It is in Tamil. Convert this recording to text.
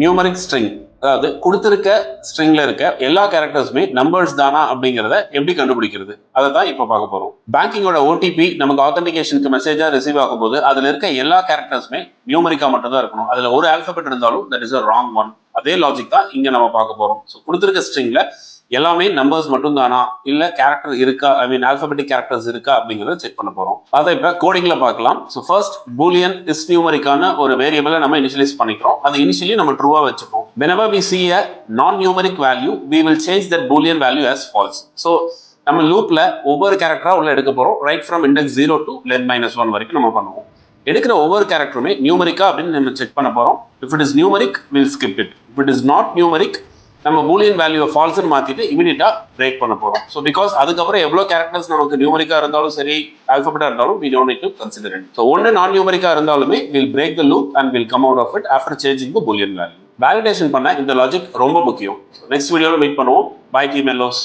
நியூமரிக் ஸ்ட்ரிங், அதாவது கொடுத்திருக்க ஸ்ட்ரிங்ல இருக்க எல்லா கேரக்டர்ஸுமே நம்பர்ஸ் தானா அப்படிங்கிறத எப்படி கண்டுபிடிக்கிறது, அதை தான் இப்போ பார்க்க போறோம். பேங்கிங்கோட ஓடிபி நமக்கு ஆத்தென்டிகேஷனுக்கு மெசேஜா ரிசீவ் ஆகும்போது அதுல இருக்க எல்லா கேரக்டர்ஸுமே நியூமரிக்கா மட்டும் தான் இருக்கணும். அதுல ஒரு ஆல்பபெட் இருந்தாலும் that is a wrong one. அதே லாஜிக் தான் இங்க நம்ம பார்க்க போறோம். ஸோ கொடுத்திருக்க ஸ்ட்ரிங்ல எல்லாமே நம்பர்ஸ் மட்டும் தானா, இல்ல கேரக்டர் இருக்கா, ஐ மீன் ஆல்பபெட்டிக் கேரக்டர்ஸ் இருக்கா அப்படிங்கறத செக் பண்ண போறோம். அதை இப்ப கோடிங்ல பார்க்கலாம். ஸோ ஃபர்ஸ்ட் பூலியன் இஸ் நியூமரிக்கான ஒரு வேரியபிளை நம்ம இனிஷியலைஸ் பண்ணிக்கிறோம். அது இனிஷியலி நம்ம ட்ரூவா வச்சுப்போம். whenever we see a non numeric value we will change that boolean value as false. So நம்ம லூப்ல ஒவ்வொரு கேரக்டரா உள்ள எடுக்க போறோம். Right from index 0 to len -1 வரைக்கும் நம்ம பண்ணுவோம். எடுக்கிற ஒவ்வொரு கேரக்டருமே நியூமரிக்கா அப்படின்னு நம்ம செக் பண்ண போறோம். if it is numeric we'll skip it. if it is not numeric நம்ம பூலியன் வேல்யூ ஃபால்ஸ்னு மாத்திட்டு இமிடியேட்டா பிரேக் பண்ண போறோம். ஸோ பிகாஸ் அதுக்கப்புறம் எவ்வளோ கேரக்டர்ஸ் நமக்கு நியூமரிக்கா இருந்தாலும் சரி, ஆல்பபெட்டா இருந்தாலும் we don't need to consider it. So ஒன்று நான் நியூமரிக்கா இருந்தாலுமே we'll break the loop and we'll come out of it after changing the boolean value. Validation பண்ண இந்த லாஜிக் ரொம்ப முக்கியம். நெக்ஸ்ட் வீடியோவில் மீட் பண்ணுவோம். Bye team எல்லோஸ்.